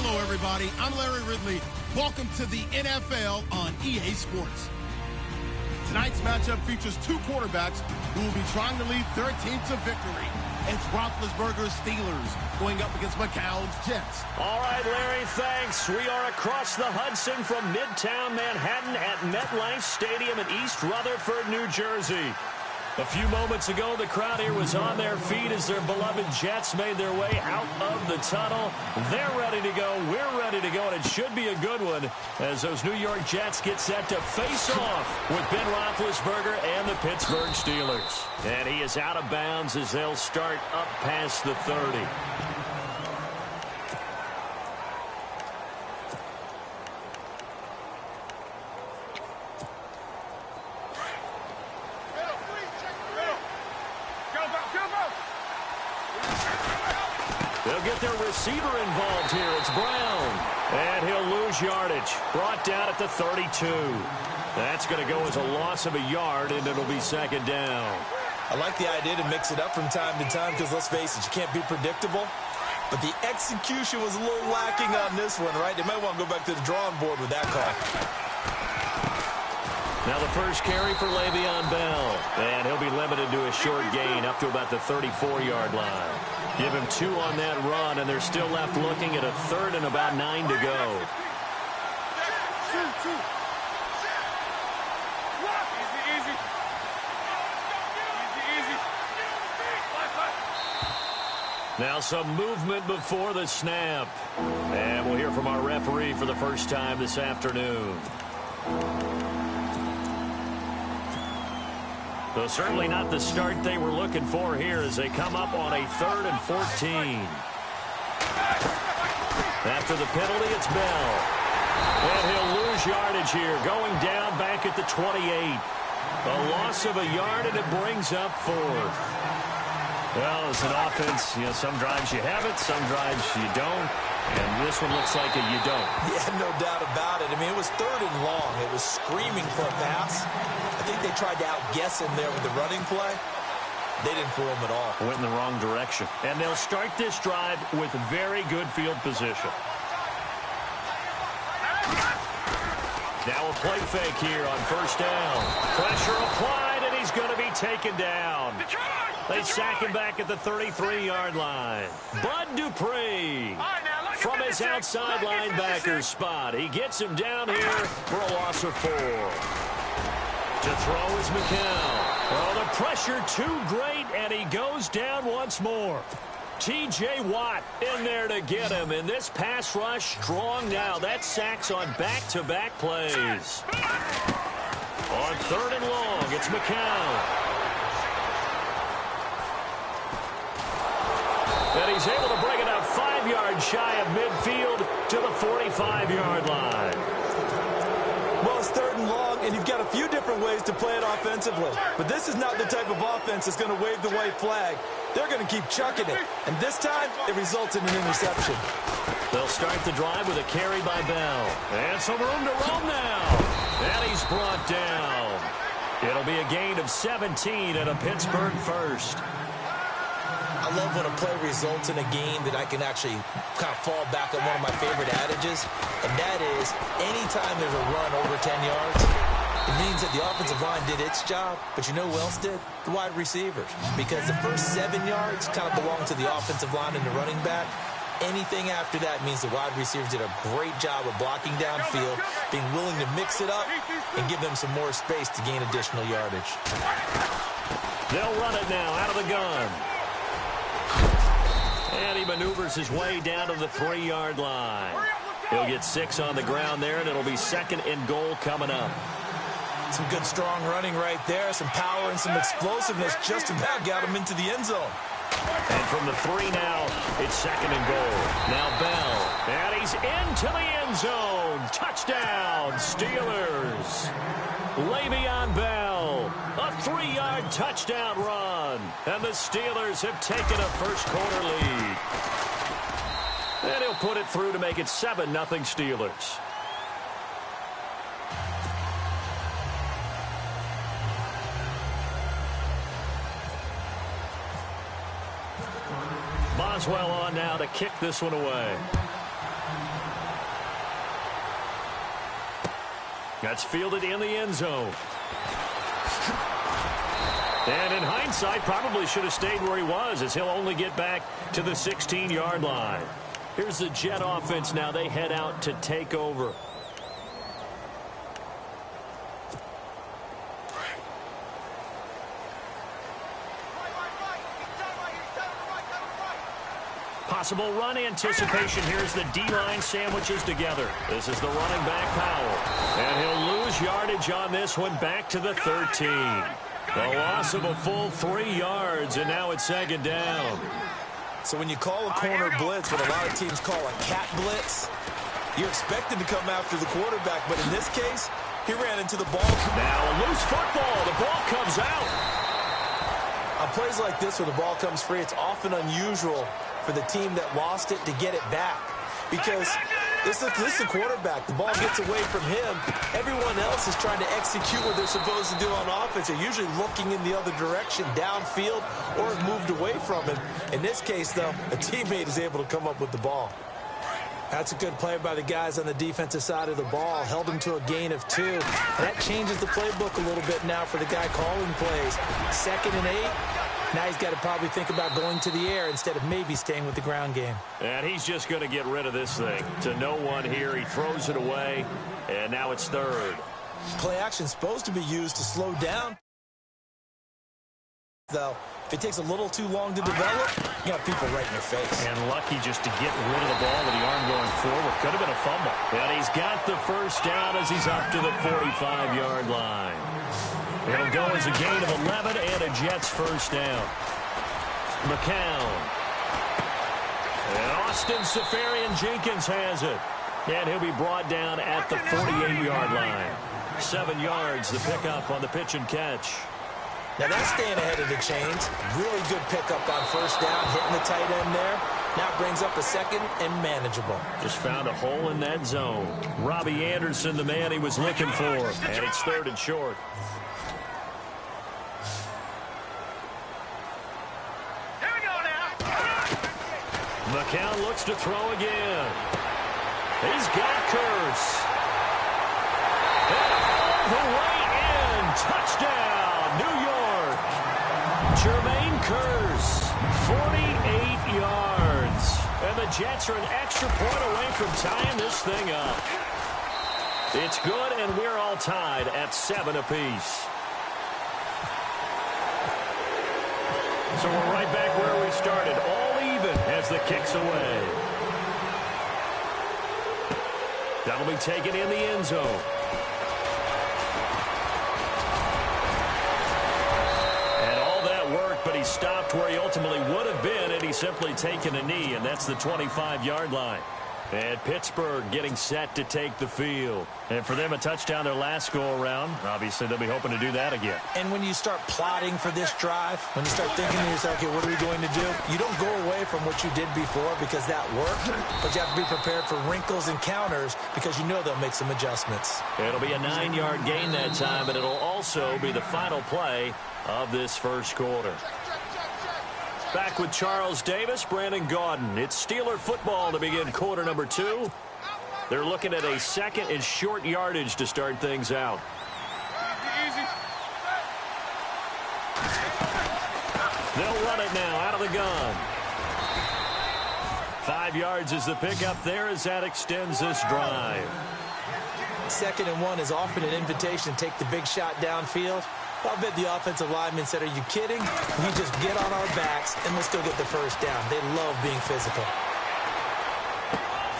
Hello, everybody. I'm Larry Ridley. Welcome to the NFL on EA Sports. Tonight's matchup features two quarterbacks who will be trying to lead their team to victory. It's Roethlisberger's Steelers going up against McCown's Jets. All right, Larry, thanks. We are across the Hudson from Midtown Manhattan at MetLife Stadium in East Rutherford, New Jersey. A few moments ago, the crowd here was on their feet as their beloved Jets made their way out of the tunnel. They're ready to go. We're ready to go, and it should be a good one as those New York Jets get set to face off with Ben Roethlisberger and the Pittsburgh Steelers. And he is out of bounds as they'll start up past the 30. They'll get their receiver involved here. It's Brown. And he'll lose yardage. Brought down at the 32. That's going to go as a loss of a yard, and it'll be second down. I like the idea to mix it up from time to time because, let's face it, you can't be predictable. But the execution was a little lacking on this one, right? They might want to go back to the drawing board with that call. Now the first carry for Le'Veon Bell. And he'll be limited to a short gain up to about the 34-yard line. Give him 2 on that run, and they're still left looking at a third and about 9 to go. Now some movement before the snap. And we'll hear from our referee for the first time this afternoon. So certainly not the start they were looking for here as they come up on a 3rd and 14. After the penalty, it's Bell. And he'll lose yardage here, going down back at the 28. A loss of a yard, and it brings up 4th. Well, as an offense, some drives you have it, some drives you don't. And this one looks like you don't. Yeah, no doubt about it. I mean, it was 3rd and long. It was screaming for a pass. I think they tried to outguess him there with the running play. They didn't fool him at all. Went in the wrong direction. And they'll start this drive with very good field position. Now a play fake here on first down. Pressure applied, and he's going to be taken down. They sack him back at the 33-yard line. Bud Dupree from his outside linebacker spot. He gets him down here for a loss of 4. To throw is McCown. Oh, the pressure too great, and he goes down once more. T.J. Watt in there to get him, and this pass rush strong now. That sacks on back-to-back plays. On 3rd and long, it's McCown. And he's able to bring it up 5 yards shy of midfield to the 45-yard line. Well, it's 3rd and long, and you've got a few different ways to play it offensively. But this is not the type of offense that's going to wave the white flag. They're going to keep chucking it. And this time, it results in an interception. They'll start the drive with a carry by Bell. And some room to roam now. And he's brought down. It'll be a gain of 17 and a Pittsburgh first. I love when a play results in a game that I can actually kind of fall back on one of my favorite adages, and that is anytime there's a run over 10 yards, it means that the offensive line did its job, but you know who else did? The wide receivers. Because the first 7 yards kind of belong to the offensive line and the running back. Anything after that means the wide receivers did a great job of blocking downfield, being willing to mix it up, and give them some more space to gain additional yardage. They'll run it now out of the gun. And he maneuvers his way down to the 3-yard line. He'll get 6 on the ground there, and it'll be 2nd and goal coming up. Some good, strong running right there. Some power and some explosiveness just about got him into the end zone. And from the 3 now, it's 2nd and goal. Now Bell, and he's into the end zone. Touchdown, Steelers. Le'Veon Bell, a 3-yard touchdown run. And the Steelers have taken a first-quarter lead. And he'll put it through to make it 7-0 Steelers. Boswell on now to kick this one away. That's fielded in the end zone. And in hindsight, probably should have stayed where he was, as he'll only get back to the 16-yard line. Here's the Jet offense now. They head out to take over. Possible run anticipation. Here's the D-line sandwiches together. This is the running back, Powell. And he'll lose yardage on this one, back to the 13. A loss of a full 3 yards, and now it's second down. So when you call a corner blitz, what a lot of teams call a cat blitz, you're expected to come after the quarterback, but in this case, he ran into the ball. Now a loose football. The ball comes out. On plays like this where the ball comes free, it's often unusual for the team that lost it to get it back, because this is the quarterback. The ball gets away from him. Everyone else is trying to execute what they're supposed to do on offense. They're usually looking in the other direction, downfield, or have moved away from him. In this case, though, a teammate is able to come up with the ball. That's a good play by the guys on the defensive side of the ball. Held him to a gain of 2. And that changes the playbook a little bit now for the guy calling plays. 2nd and 8. Now he's got to probably think about going to the air instead of maybe staying with the ground game. And he's just going to get rid of this thing. To no one here. He throws it away. And now it's 3rd. Play action's supposed to be used to slow down. Though, if it takes a little too long to develop, you got people right in your face. And lucky just to get rid of the ball with the arm going forward. Could have been a fumble. And he's got the first down as he's up to the 45-yard line. It'll go as a gain of 11 and a Jets first down. McCown. And Austin Safarian-Jenkins has it. And he'll be brought down at the 48-yard line. 7 yards, the pickup on the pitch and catch. Now that's staying ahead of the chains. Really good pickup on first down, hitting the tight end there. Now brings up a 2nd and manageable. Just found a hole in that zone. Robbie Anderson, the man he was looking for. And it's 3rd and short. McCown looks to throw again. He's got Curse. And all the way in. Touchdown, New York. Jermaine Curse, 48 yards. And the Jets are an extra point away from tying this thing up. It's good, and we're all tied at 7 apiece. So we're right back where we started. All even as the kick's away. That'll be taken in the end zone. And all that work, but he stopped where he ultimately would have been had he simply taken a knee, and that's the 25-yard line. And Pittsburgh getting set to take the field. And for them, a touchdown their last go-around. Obviously, they'll be hoping to do that again. And when you start plotting for this drive, when you start thinking to yourself, okay, what are we going to do? You don't go away from what you did before because that worked, but you have to be prepared for wrinkles and counters because you know they'll make some adjustments. It'll be a 9-yard gain that time, but it'll also be the final play of this first quarter. Back with Charles Davis, Brandon Gaudin. It's Steeler football to begin quarter number 2. They're looking at a 2nd and short yardage to start things out. They'll run it now out of the gun. 5 yards is the pickup there as that extends this drive. 2nd and 1 is often an invitation to take the big shot downfield. I'll bet the offensive linemen said, are you kidding? We just get on our backs and we'll still get the first down. They love being physical.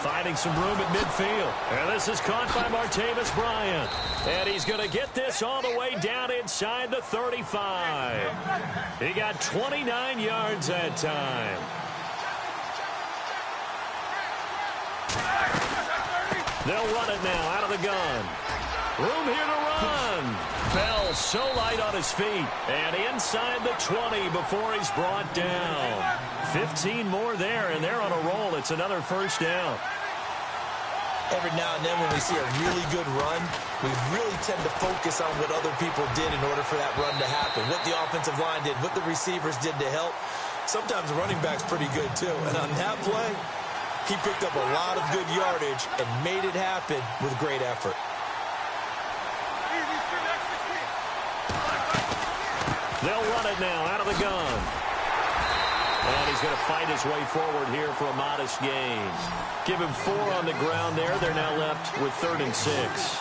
Finding some room at midfield. And this is caught by Martavis Bryant. And he's going to get this all the way down inside the 35. He got 29 yards that time. They'll run it now out of the gun. Room here to run. Bell so light on his feet. And inside the 20 before he's brought down. 15 more there, and they're on a roll. It's another first down. Every now and then when we see a really good run, we really tend to focus on what other people did in order for that run to happen. What the offensive line did, what the receivers did to help. Sometimes the running back's pretty good too. And on that play, he picked up a lot of good yardage and made it happen with great effort. They'll run it now out of the gun. And he's going to fight his way forward here for a modest gain. Give him 4 on the ground there. They're now left with 3rd and 6.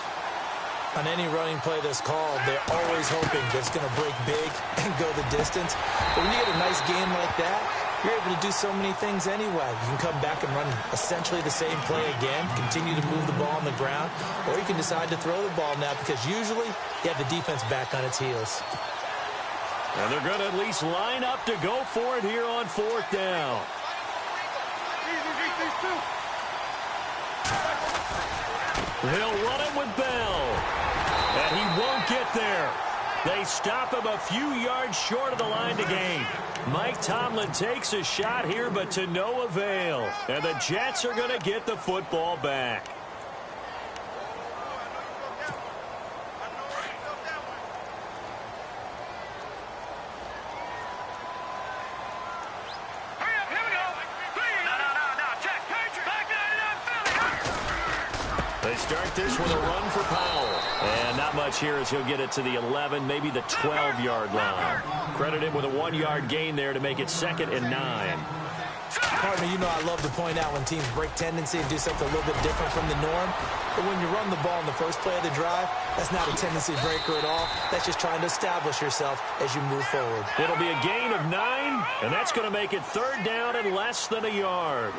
On any running play that's called, they're always hoping that it's going to break big and go the distance. But when you get a nice game like that, you're able to do so many things anyway. You can come back and run essentially the same play again, continue to move the ball on the ground, or you can decide to throw the ball now because usually you have the defense back on its heels. And they're going to at least line up to go for it here on 4th down. They'll run it with Bell. And he won't get there. They stop him a few yards short of the line to gain. Mike Tomlin takes a shot here, but to no avail. And the Jets are going to get the football back. They start this with a run for Powell. And not much here as he'll get it to the 11, maybe the 12-yard line. Credit him with a 1-yard gain there to make it 2nd and 9. Partner, you know I love to point out when teams break tendency and do something a little bit different from the norm. But when you run the ball in the first play of the drive, that's not a tendency breaker at all. That's just trying to establish yourself as you move forward. It'll be a gain of 9, and that's going to make it 3rd down and less than a yard.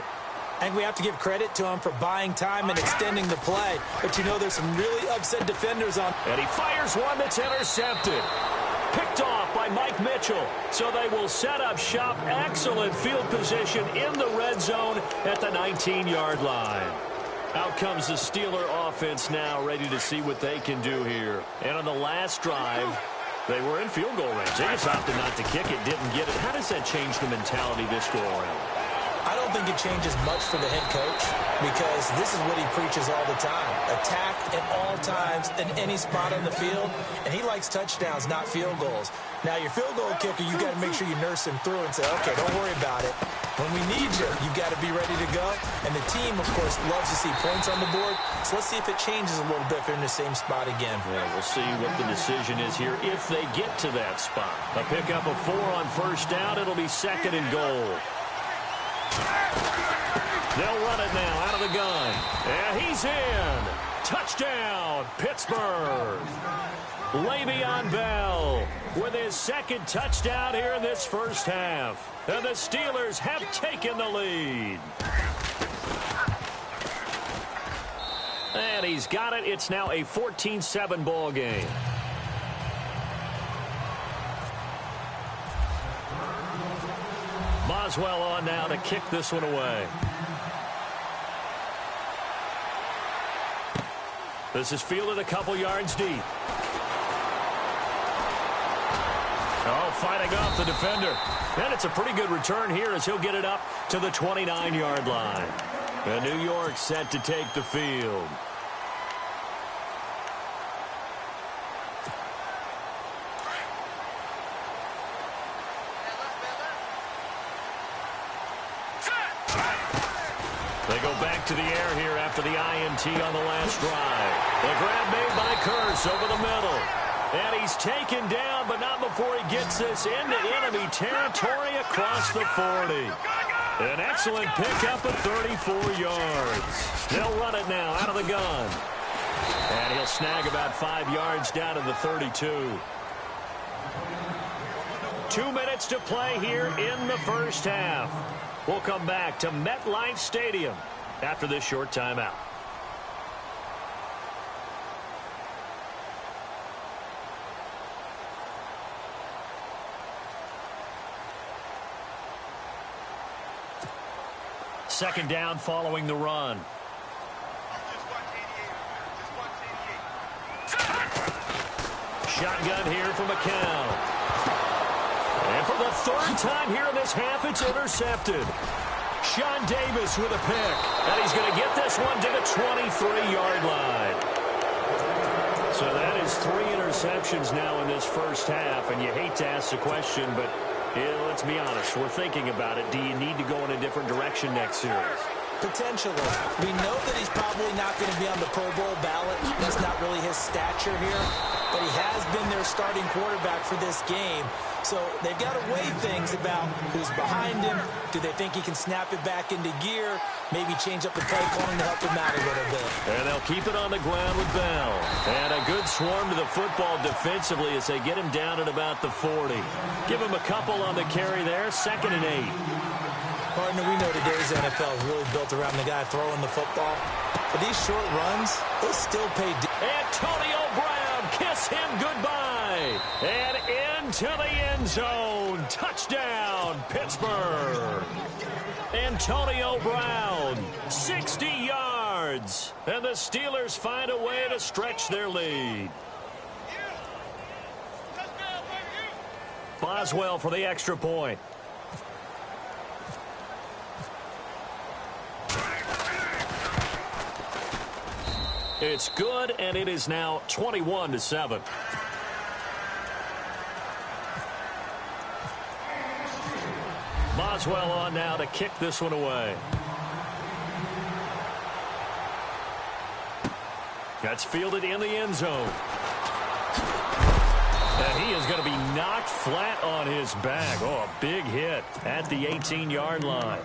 I think we have to give credit to him for buying time and extending the play. But you know there's some really upset defenders on. And he fires one that's intercepted. Picked off by Mike Mitchell. So they will set up shop. Excellent field position in the red zone at the 19-yard line. Out comes the Steeler offense now, ready to see what they can do here. And on the last drive, they were in field goal range. They just opted not to kick it, didn't get it. How does that change the mentality this go around? I don't think it changes much for the head coach because this is what he preaches all the time. Attack at all times in any spot on the field, and he likes touchdowns, not field goals. Now, your field goal kicker, you got to make sure you nurse him through and say, okay, don't worry about it. When we need you, you've got to be ready to go. And the team, of course, loves to see points on the board. So let's see if it changes a little bit if they're in the same spot again. Yeah, we'll see what the decision is here if they get to that spot. A pickup of 4 on 1st down. It'll be 2nd and goal. They'll run it now out of the gun. And he's in. Touchdown, Pittsburgh. Le'Veon Bell with his 2nd touchdown here in this first half. And the Steelers have taken the lead. And he's got it. It's now a 14-7 ball game. Boswell on now to kick this one away. This is fielded a couple yards deep. Oh, fighting off the defender. And it's a pretty good return here as he'll get it up to the 29-yard line. And New York set to take the field. They go back to the air here after the INT on the last drive. The grab made by Curse over the middle. And he's taken down, but not before he gets this into enemy territory across the 40. An excellent pickup of 34 yards. They'll run it now out of the gun. And he'll snag about 5 yards down to the 32. 2 minutes to play here in the first half. We'll come back to MetLife Stadium after this short timeout. Second down following the run. Shotgun here for McCown. And for the 3rd time here in this half, it's intercepted. Sean Davis with a pick. And he's going to get this one to the 23-yard line. So that is 3 interceptions now in this first half. And you hate to ask the question, but let's be honest. We're thinking about it. Do you need to go in a different direction next series? Potentially. We know that he's probably not going to be on the Pro Bowl ballot. That's not really his stature here. But he has been their starting quarterback for this game. So they've got to weigh things about who's behind him. Do they think he can snap it back into gear? Maybe change up the play calling to help him out a little bit. And they'll keep it on the ground with Bell. And a good swarm to the football defensively as they get him down at about the 40. Give him a couple on the carry there. 2nd and 8. Partner, we know today's NFL is really built around the guy throwing the football. But these short runs, they still pay. Antonio Brown, kiss him goodbye. And into the end zone. Touchdown, Pittsburgh. Antonio Brown, 60 yards. And the Steelers find a way to stretch their lead. Boswell for the extra point. It's good, and it is now 21-7. Boswell on now to kick this one away. That's fielded in the end zone. And he is going to be knocked flat on his back. Oh, a big hit at the 18-yard line.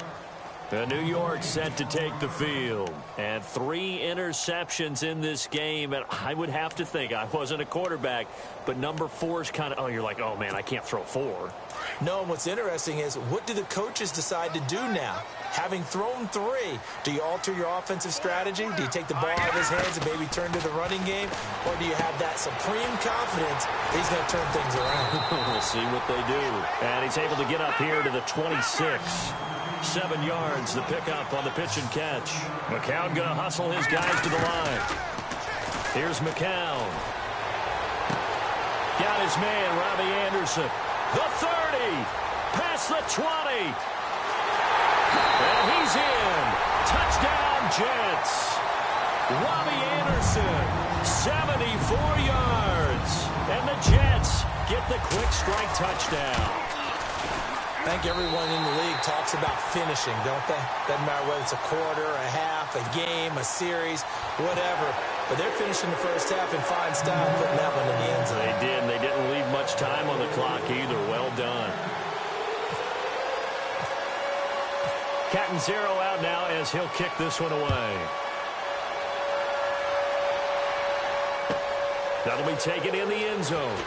New York set to take the field. And 3 interceptions in this game. And I would have to think, I wasn't a quarterback, but number 4 is kind of, oh, you're like, oh, man, I can't throw 4. No, and what's interesting is, what do the coaches decide to do now? Having thrown 3, do you alter your offensive strategy? Do you take the ball out of his hands and maybe turn to the running game? Or do you have that supreme confidence he's going to turn things around? We'll see what they do. And he's able to get up here to the 26. 7 yards, the pickup on the pitch and catch. McCown going to hustle his guys to the line. Here's McCown. Got his man, Robbie Anderson. The 30, past the 20. And he's in. Touchdown, Jets. Robbie Anderson, 74 yards. And the Jets get the quick strike touchdown. I think everyone in the league talks about finishing, don't they? Doesn't matter whether it's a quarter, a half, a game, a series, whatever. But they're finishing the first half in fine style, putting that one in the end zone. They did, and they didn't leave much time on the clock either. Well done. Catanzaro out now as he'll kick this one away. That'll be taken in the end zone.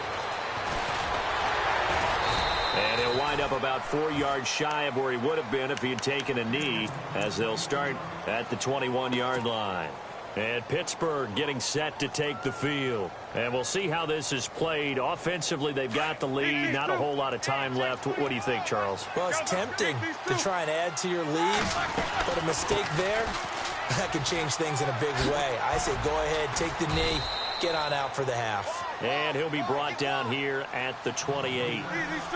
And he'll wind up about 4 yards shy of where he would have been if he had taken a knee, as they'll start at the 21-yard line. And Pittsburgh getting set to take the field. And we'll see how this is played. Offensively, they've got the lead. Not a whole lot of time left. What do you think, Charles? Well, it's tempting to try and add to your lead, but a mistake there, that can change things in a big way. I say go ahead, take the knee, get on out for the half. And he'll be brought down here at the 28.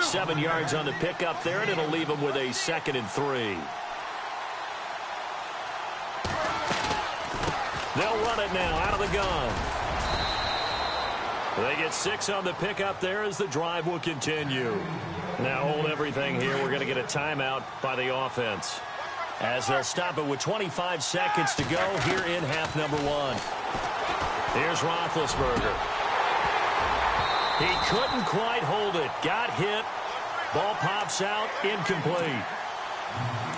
7 yards on the pickup there, and it'll leave him with a 2nd and 3. They'll run it now out of the gun. They get 6 on the pickup there as the drive will continue. Now hold everything here. We're going to get a timeout by the offense, as they'll stop it with 25 seconds to go here in half number 1. Here's Roethlisberger. He couldn't quite hold it. Got hit. Ball pops out. Incomplete.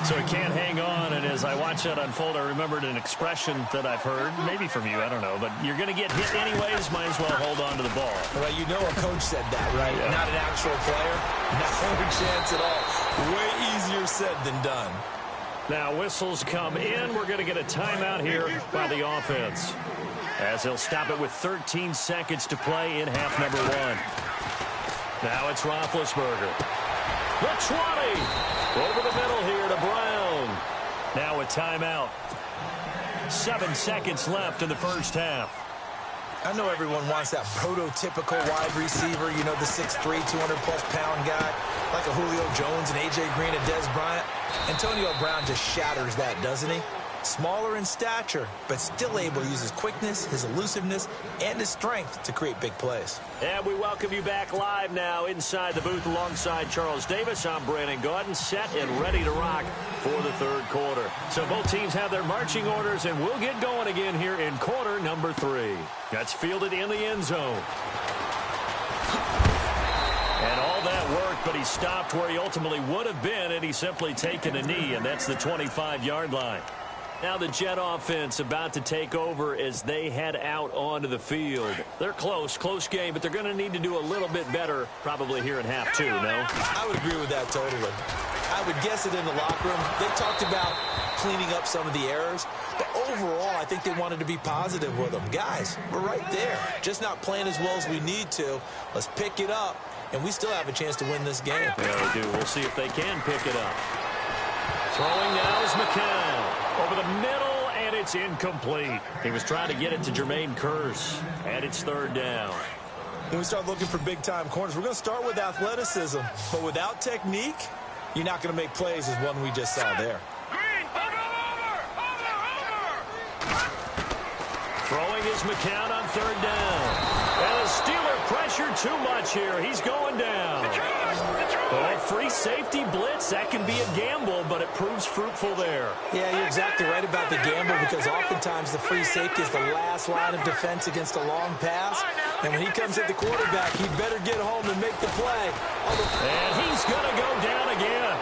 So he can't hang on, and as I watch that unfold, I remembered an expression that I've heard, maybe from you, I don't know, but you're going to get hit anyways, might as well hold on to the ball. Well, you know a coach said that, right? Yeah. Not an actual player. No chance at all. Way easier said than done. Now whistles come in. We're going to get a timeout here by the offense, as they'll stop it with 13 seconds to play in half number 1. Now it's Roethlisberger. The 20. Over the middle here to Brown. Now a timeout. 7 seconds left in the first half. I know everyone wants that prototypical wide receiver, you know, the 6'3", 200-plus-pound guy, like a Julio Jones and A.J. Green and Dez Bryant. Antonio Brown just shatters that, doesn't he? Smaller in stature, but still able to use his quickness, his elusiveness, and his strength to create big plays. And we welcome you back live now inside the booth alongside Charles Davis. I'm Brandon Gaudin, set and ready to rock for the third quarter. So both teams have their marching orders, and we'll get going again here in quarter number 3. That's fielded in the end zone. And all that worked, but he stopped where he ultimately would have been, and he's simply taken a knee, and that's the 25-yard line. Now the Jet offense about to take over as they head out onto the field. They're close game, but they're going to need to do a little bit better probably here in half 2, no? I would agree with that totally. I would guess it in the locker room. They talked about cleaning up some of the errors, but overall I think they wanted to be positive with them. Guys, we're right there. Just not playing as well as we need to. Let's pick it up, and we still have a chance to win this game. Yeah, we do. We'll see if they can pick it up. Throwing now is McCown. Over the middle, and it's incomplete. He was trying to get it to Jermaine Kearse, and it's third down. When we start looking for big-time corners, we're going to start with athleticism. But without technique, you're not going to make plays as one we just saw there. Throwing is McCown on third down. And the Steeler pressure too much here. He's going down. Oh, free safety blitz. That can be a gamble, but it proves fruitful there. Yeah, you're exactly right about the gamble because oftentimes the free safety is the last line of defense against a long pass. And when he comes at the quarterback, he better get home and make the play. And he's going to go down again.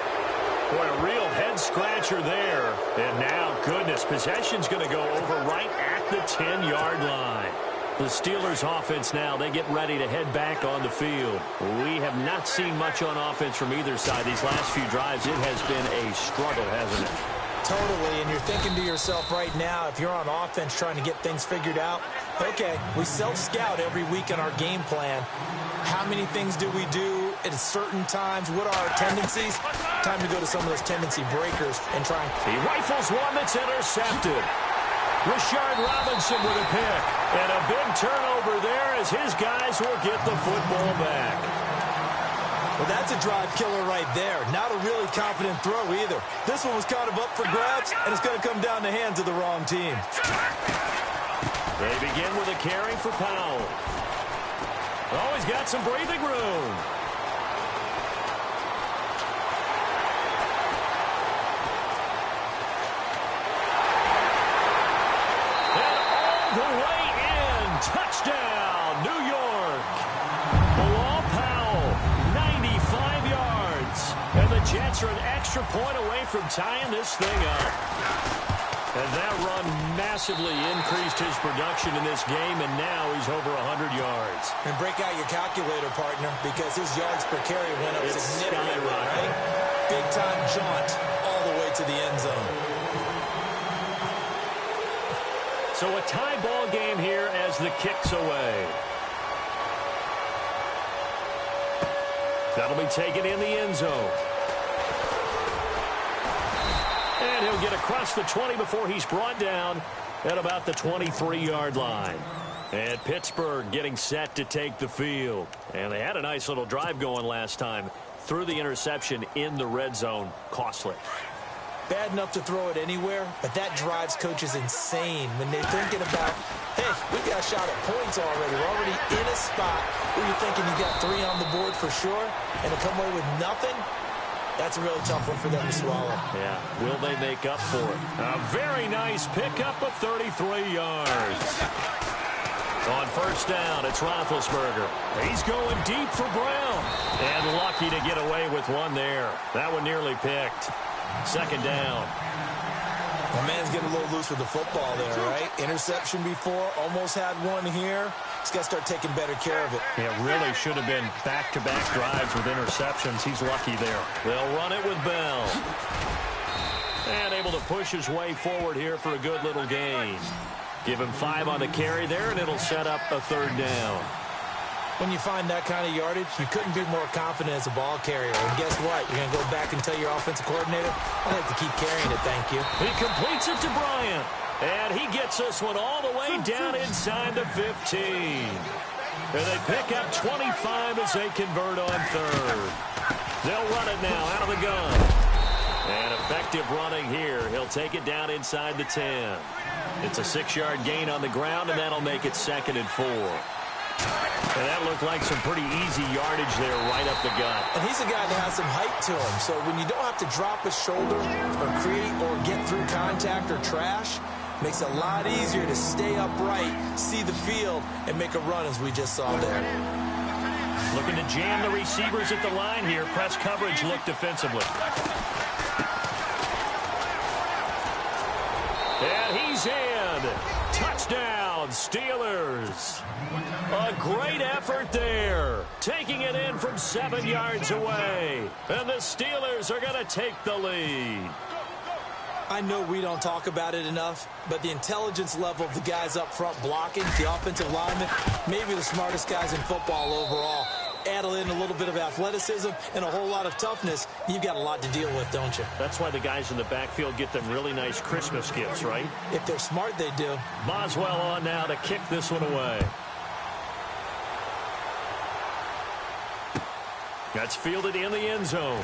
Boy, a real head-scratcher there. And now, goodness, possession's going to go over right at the 10-yard line. The Steelers' offense now, they get ready to head back on the field. We have not seen much on offense from either side. These last few drives, it has been a struggle, hasn't it? Totally, and you're thinking to yourself right now, if you're on offense trying to get things figured out, okay, we self-scout every week in our game plan. How many things do we do at certain times? What are our tendencies? Time to go to some of those tendency breakers and try and... He rifles one that's intercepted. Rashard Robinson with a pick. And a big turnover there as his guys will get the football back. Well, that's a drive killer right there. Not a really confident throw either. This one was kind of up for grabs, and it's going to come down the hands of the wrong team. They begin with a carry for Powell. Oh, he's got some breathing room. The way in. Touchdown, New York. Bilal Powell, 95 yards. And the Jets are an extra point away from tying this thing up. And that run massively increased his production in this game, and now he's over 100 yards. And break out your calculator, partner, because his yards per carry went up significantly, right? Big-time jaunt all the way to the end zone. So a tie ball game here as the kick's away. That'll be taken in the end zone. And he'll get across the 20 before he's brought down at about the 23-yard line. And Pittsburgh getting set to take the field. And they had a nice little drive going last time. Threw the interception in the red zone. Costly. Bad enough to throw it anywhere, but that drives coaches insane when they're thinking about, hey, we got a shot at points already. We're already in a spot where you're thinking you got 3 on the board for sure, and to come away with nothing, that's a really tough one for them to swallow. Yeah, will they make up for it? A very nice pickup of 33 yards. On first down, it's Roethlisberger. He's going deep for Brown. And lucky to get away with one there. That one nearly picked. Second down. The man's getting a little loose with the football there, right? Interception before, almost had one here. He's got to start taking better care of it. It really should have been back-to-back drives with interceptions. He's lucky there. They'll run it with Bell. And able to push his way forward here for a good little gain. Give him 5 on the carry there, and it'll set up a third down. When you find that kind of yardage, you couldn't be more confident as a ball carrier. And guess what? You're going to go back and tell your offensive coordinator, I'd like to keep carrying it, thank you. He completes it to Bryant. And he gets this one all the way down inside the 15. And they pick up 25 as they convert on third. They'll run it now out of the gun. And effective running here. He'll take it down inside the 10. It's a 6-yard gain on the ground, and that'll make it 2nd and 4. And that looked like some pretty easy yardage there right up the gut. And he's a guy that has some height to him. So when you don't have to drop his shoulder or create or get through contact or trash, makes it a lot easier to stay upright, see the field, and make a run as we just saw there. Looking to jam the receivers at the line here. Press coverage look defensively. And he's in. Touchdown, Steelers. A great effort there. Taking it in from 7 yards away. And the Steelers are going to take the lead. I know we don't talk about it enough, but the intelligence level of the guys up front blocking, the offensive linemen, maybe the smartest guys in football overall. Add in a little bit of athleticism and a whole lot of toughness, you've got a lot to deal with, don't you? That's why the guys in the backfield get them really nice Christmas gifts, right? If they're smart, they do. Boswell on now to kick this one away. That's fielded in the end zone.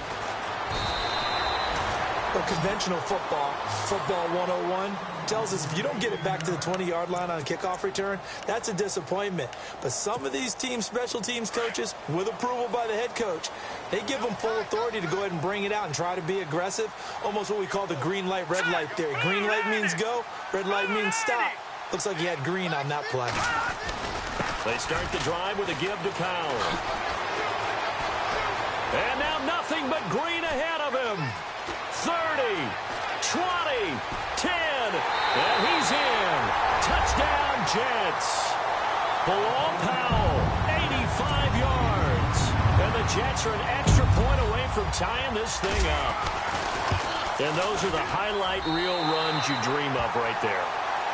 Well, conventional football, football 101, tells us if you don't get it back to the 20-yard line on a kickoff return, that's a disappointment. But some of these teams, special teams coaches, with approval by the head coach, they give them full authority to go ahead and bring it out and try to be aggressive, almost what we call the green light, red light theory. Green light means go, red light means stop. Looks like he had green on that play. They start the drive with a give to Powell. And now nothing but green ahead of him. 30, 20, 10, and he's in. Touchdown, Jets. Bilal Powell, 85 yards. And the Jets are an extra point away from tying this thing up. And those are the highlight reel runs you dream of right there.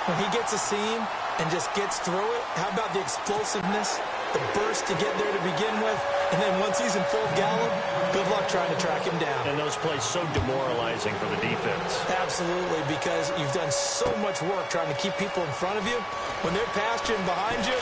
When he gets a seam and just gets through it, how about the explosiveness, the burst to get there to begin with, and then once he's in full gallop, good luck trying to track him down. And those plays so demoralizing for the defense. Absolutely, because you've done so much work trying to keep people in front of you. When they're past you and behind you,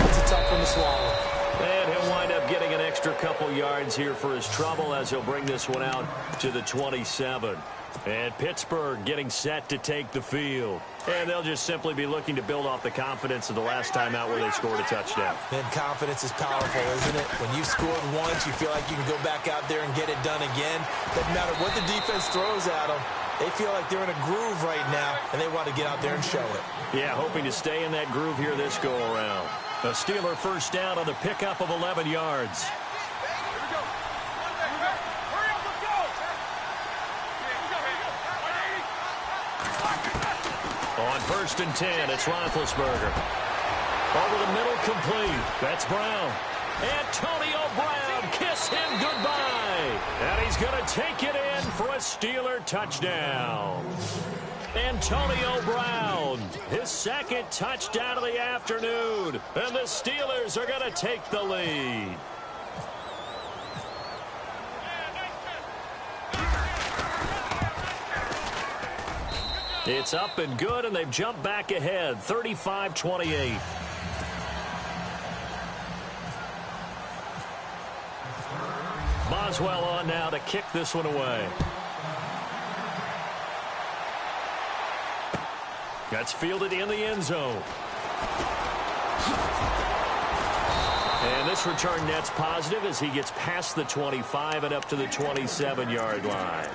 it's a tough one to swallow. And he'll wind up getting an extra couple yards here for his trouble as he'll bring this one out to the 27. And Pittsburgh getting set to take the field. And they'll just simply be looking to build off the confidence of the last time out where they scored a touchdown. And confidence is powerful, isn't it? When you've scored once, you feel like you can go back out there and get it done again. Doesn't matter what the defense throws at them. They feel like they're in a groove right now, and they want to get out there and show it. Yeah, hoping to stay in that groove here this go-around. A Steeler first down on the pickup of 11 yards. On 1st and 10, it's Roethlisberger. Over the middle, complete. That's Brown. Antonio Brown, kiss him goodbye. And he's going to take it in for a Steeler touchdown. Antonio Brown, his second touchdown of the afternoon. And the Steelers are going to take the lead. It's up and good, and they've jumped back ahead, 35-28. Boswell on now to kick this one away. That's fielded in the end zone. And this return net's positive as he gets past the 25 and up to the 27-yard line.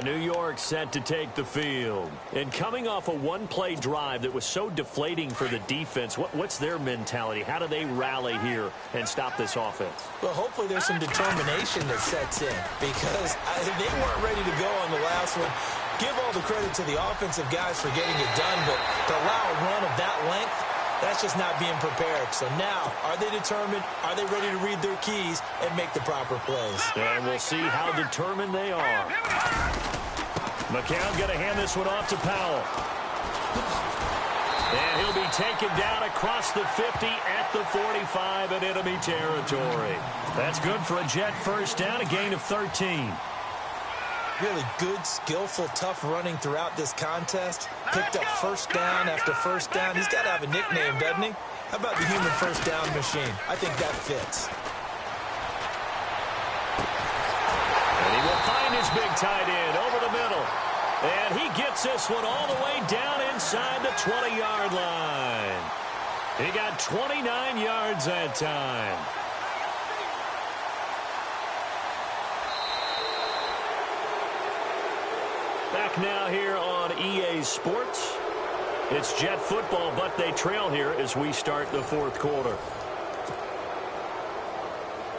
New York set to take the field. And coming off a one-play drive that was so deflating for the defense, what's their mentality? How do they rally here and stop this offense? Well, hopefully there's some determination that sets in because they weren't ready to go on the last one. Give all the credit to the offensive guys for getting it done, but to allow a run of that length, that's just not being prepared. So now, are they determined? Are they ready to read their keys and make the proper plays? And we'll see how determined they are. McCown going to hand this one off to Powell. And he'll be taken down across the 50 at the 45 in enemy territory. That's good for a Jet first down, a gain of 13. Really good, skillful, tough running throughout this contest. Picked up first down after first down. He's got to have a nickname, doesn't he? How about the human first down machine? I think that fits. And he will find his His big tight end over the middle. And he gets this one all the way down inside the 20-yard line. He got 29 yards that time. Back now here on EA Sports. It's Jet football, but they trail here as we start the fourth quarter.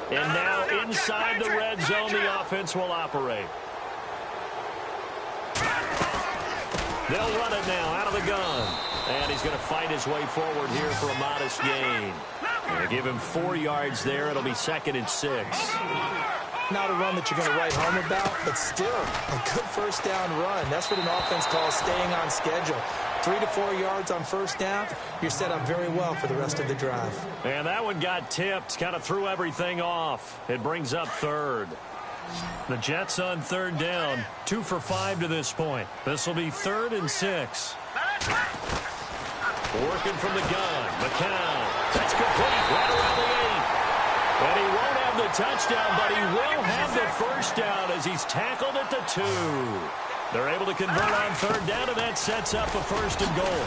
And now inside the red zone, the offense will operate. They'll run it now out of the gun. And he's going to fight his way forward here for a modest gain. They give him 4 yards there. It'll be 2nd and 6. Not a run that you're going to write home about, but still a good first down run. That's what an offense calls staying on schedule. 3 to 4 yards on first down, you're set up very well for the rest of the drive. And that one got tipped, kind of threw everything off. It brings up 3rd. The Jets on 3rd down, 2 for 5 to this point. This will be 3rd and 6. Working from the gun, McCown. That's complete, right around the 8. And he won't have the touchdown, but he will have the first down as he's tackled at the 2. They're able to convert on 3rd down, and that sets up a 1st and goal.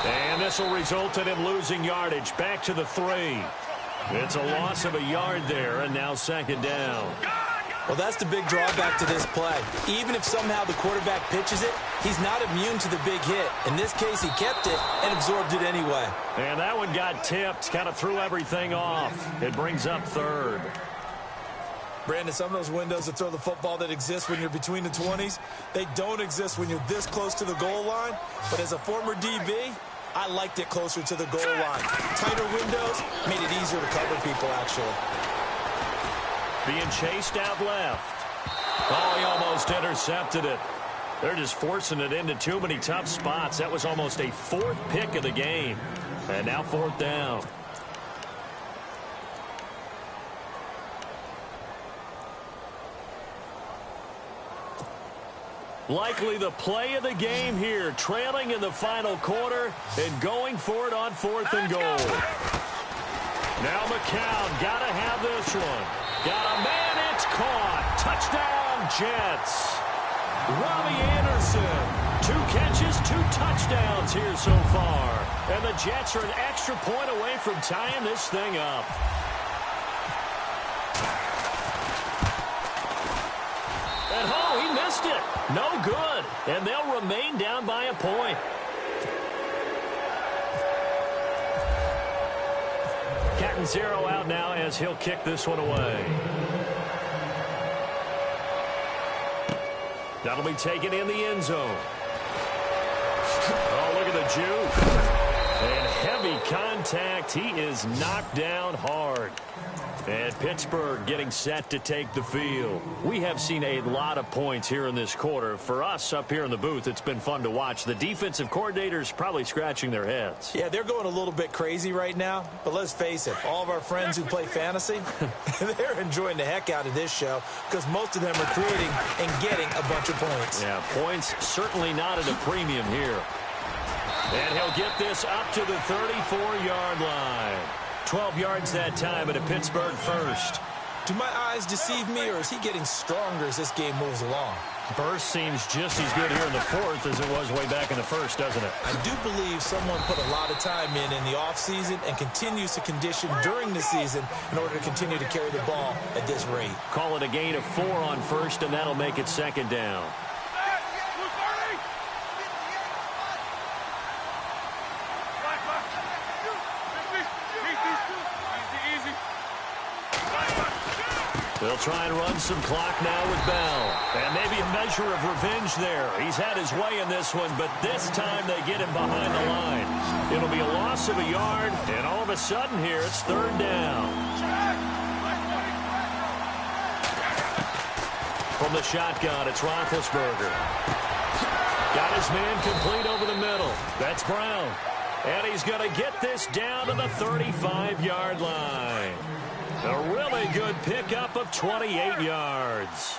And this will result in him losing yardage back to the 3. It's a loss of a yard there, and now 2nd down. Well, that's the big drawback to this play. Even if somehow the quarterback pitches it, he's not immune to the big hit. In this case, he kept it and absorbed it anyway. And that one got tipped, kind of threw everything off. It brings up 3rd. Brandon, some of those windows that throw the football that exist when you're between the 20s, they don't exist when you're this close to the goal line. But as a former DB, I liked it closer to the goal line. Tighter windows made it easier to cover people, actually. Being chased out left. Oh, he almost intercepted it. They're just forcing it into too many tough spots. That was almost a 4th pick of the game. And now 4th down. Likely the play of the game here, trailing in the final quarter and going for it on 4th and goal. Now McCown, got to have this one. Got a man, it's caught. Touchdown, Jets. Robbie Anderson, 2 catches, 2 touchdowns here so far. And the Jets are an extra point away from tying this thing up. And oh, he missed it. No good. And they'll remain down by a point. Cat and 0 out now as he'll kick this one away. That'll be taken in the end zone. Oh, look at the juke. And heavy contact. He is knocked down hard. And Pittsburgh getting set to take the field. We have seen a lot of points here in this quarter. For us up here in the booth, it's been fun to watch. The defensive coordinators probably scratching their heads. Yeah, they're going a little bit crazy right now. But let's face it, all of our friends who play fantasy, they're enjoying the heck out of this show because most of them are creating and getting a bunch of points. Yeah, points certainly not at a premium here. And he'll get this up to the 34-yard line. 12 yards that time at a Pittsburgh 1st. Do my eyes deceive me, or is he getting stronger as this game moves along? Burst seems just as good here in the 4th as it was way back in the 1st, doesn't it? I do believe someone put a lot of time in the offseason and continues to condition during the season in order to continue to carry the ball at this rate. Call it a gain of 4 on 1st, and that'll make it 2nd down. They'll try and run some clock now with Bell. And maybe a measure of revenge there. He's had his way in this one, but this time they get him behind the line. It'll be a loss of a yard, and all of a sudden here, it's 3rd down. From the shotgun, it's Roethlisberger. Got his man complete over the middle. That's Brown. And he's going to get this down to the 35-yard line. A really good pickup of 28 yards.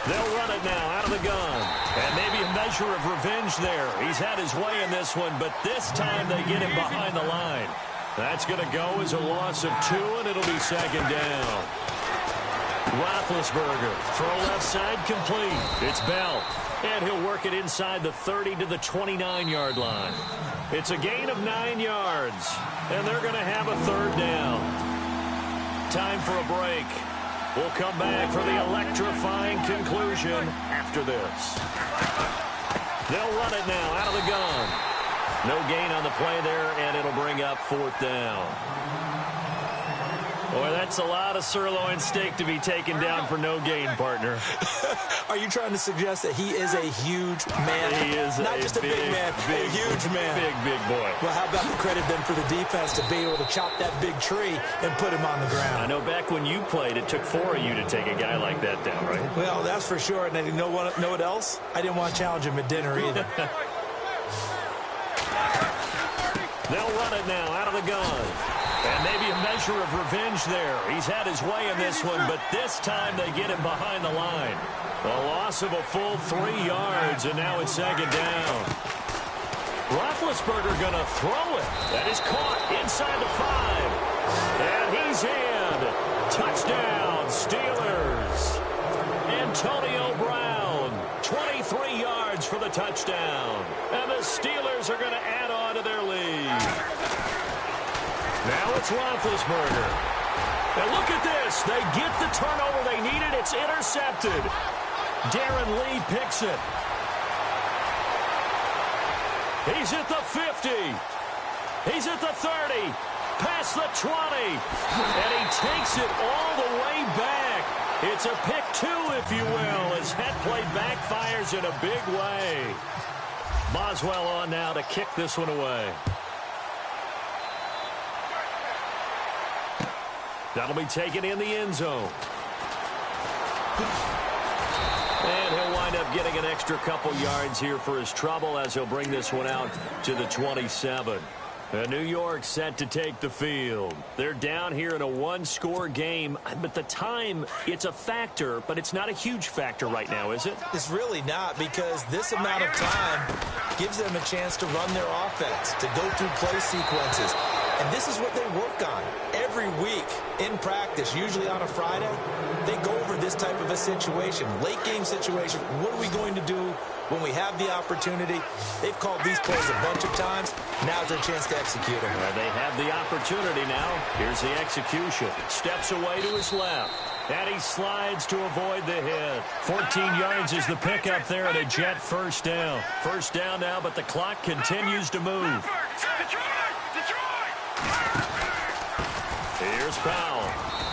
They'll run it now out of the gun. And maybe a measure of revenge there. He's had his way in this one, but this time they get him behind the line. That's going to go as a loss of 2, and it'll be 2nd down. Roethlisberger, throw left side complete. It's Bell, and he'll work it inside the 30 to the 29-yard line. It's a gain of 9 yards, and they're going to have a third down. Time for a break. We'll come back for the electrifying conclusion after this. They'll run it now out of the gun. No gain on the play there, and it'll bring up fourth down. Boy, that's a lot of sirloin steak to be taken down for no gain, partner. Are you trying to suggest that he is a huge man? He is not just a big man, a huge man. Big boy. Well, how about the credit then for the defense to be able to chop that big tree and put him on the ground? I know back when you played, it took 4 of you to take a guy like that down, right? Well, that's for sure. And you know what else? I didn't want to challenge him at dinner either. They'll run it now out of the gun. And maybe a measure of revenge there. He's had his way in this one, but this time they get him behind the line. A loss of a full 3 yards, and now it's second down. Roethlisberger going to throw it. That is caught inside the 5. And he's in. Touchdown, Steelers. Antonio Brown, 23 yards for the touchdown. And the Steelers are going to add on to their lead. Now it's Roethlisberger. And look at this. They get the turnover they needed. It's intercepted. Darren Lee picks it. He's at the 50. He's at the 30. Past the 20. And he takes it all the way back. It's a pick 2, if you will, as that play backfires in a big way. Boswell on now to kick this one away. That'll be taken in the end zone. And he'll wind up getting an extra couple yards here for his trouble as he'll bring this one out to the 27. New York set to take the field. They're down here in a one-score game, but the time, it's a factor, but it's not a huge factor right now, is it? It's really not, because this amount of time gives them a chance to run their offense, to go through play sequences. And this is what they work on every week in practice, usually on a Friday. They go over this type of a situation, late game situation. What are we going to do when we have the opportunity? They've called these plays a bunch of times. Now's their chance to execute them. Well, they have the opportunity now. Here's the execution. Steps away to his left. And he slides to avoid the hit. 14 yards is the pickup there and a Jet first down. First down now, but the clock continues to move. Here's Powell.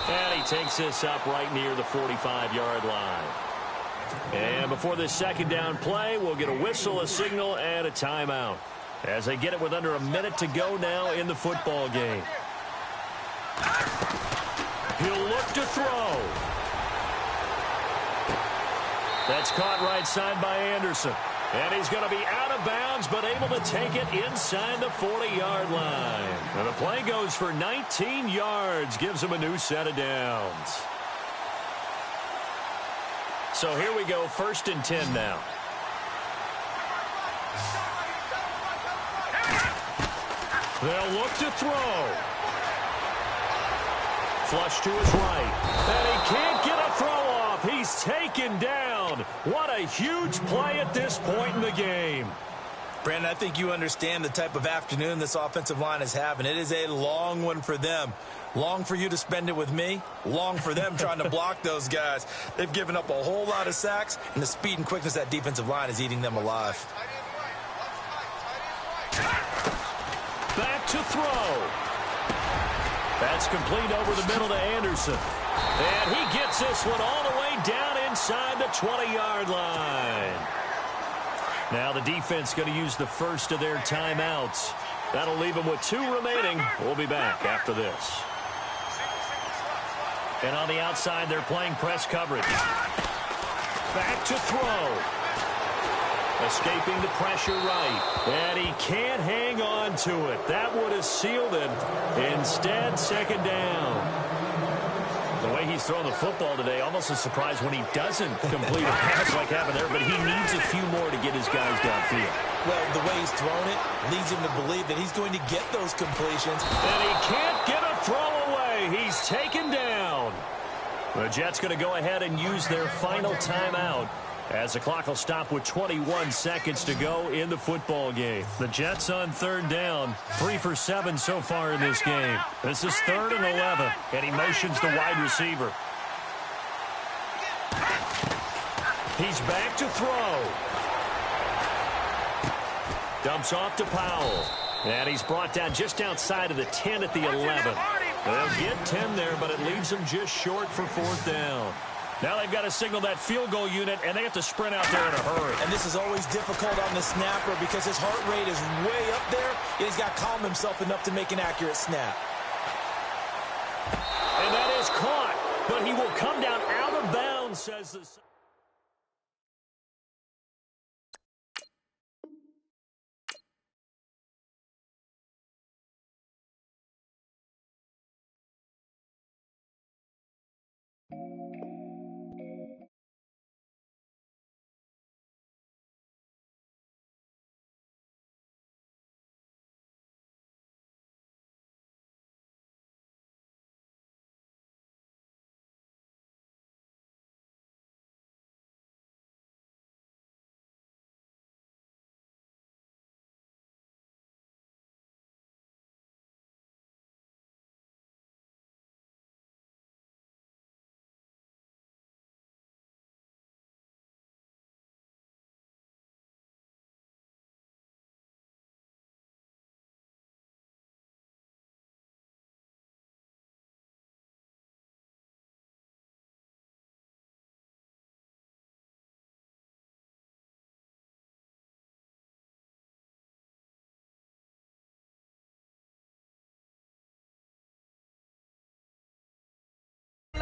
And he takes this up right near the 45-yard line. And before this second down play, we'll get a whistle, a signal, and a timeout. As they get it with under a minute to go now in the football game. He'll look to throw. That's caught right side by Anderson. And he's going to be out of bounds, but able to take it inside the 40-yard line. And the play goes for 19 yards, gives him a new set of downs. So here we go, 1st and 10 now. They'll look to throw. Flush to his right. And he can't get a throw off. He's taken down. What a huge play at this point in the game. Brandon, I think you understand the type of afternoon this offensive line is having. It is a long one for them. Long for you to spend it with me. Long for them trying to block those guys. They've given up a whole lot of sacks, and the speed and quickness of that defensive line is eating them alive. Back to throw. That's complete over the middle to Anderson. And he gets this one all the way down inside the 20-yard line. Now the defense going to use the first of their timeouts. That'll leave them with 2 remaining. We'll be back after this. And on the outside, they're playing press coverage. Back to throw. Escaping the pressure right. And he can't hang on to it. That would have sealed it. Instead, second down. The way he's throwing the football today, almost a surprise when he doesn't complete a pass like happened there, but he needs a few more to get his guys downfield. Well, the way he's thrown it leads him to believe that he's going to get those completions. And he can't get a throw away. He's taken down. The Jets going to go ahead and use their final timeout as the clock will stop with 21 seconds to go in the football game. The Jets on third down, 3 for 7 so far in this game. This is 3rd and 11, and he motions the wide receiver. He's back to throw. Dumps off to Powell. And he's brought down just outside of the 10 at the 11. They'll get 10 there, but it leaves them just short for 4th down. Now they've got to signal that field goal unit, and they have to sprint out there in a hurry. And this is always difficult on the snapper because his heart rate is way up there, and he's got to calm himself enough to make an accurate snap. And that is caught, but he will come down out of bounds, says the...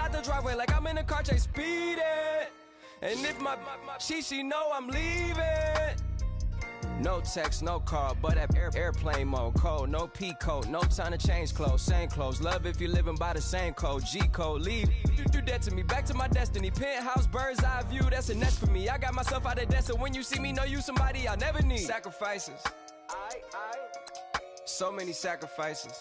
Out the driveway like I'm in a car chase speeding. And if my she know I'm leaving. No text, no call, but at airplane mode. Code, no P code, no time to change clothes. Same clothes, love if you're living by the same code. G code, leave. Do that to me, back to my destiny. Penthouse, bird's eye view, that's a nest for me. I got myself out of debt, so when you see me, know you somebody I'll never need. Sacrifices. So many sacrifices.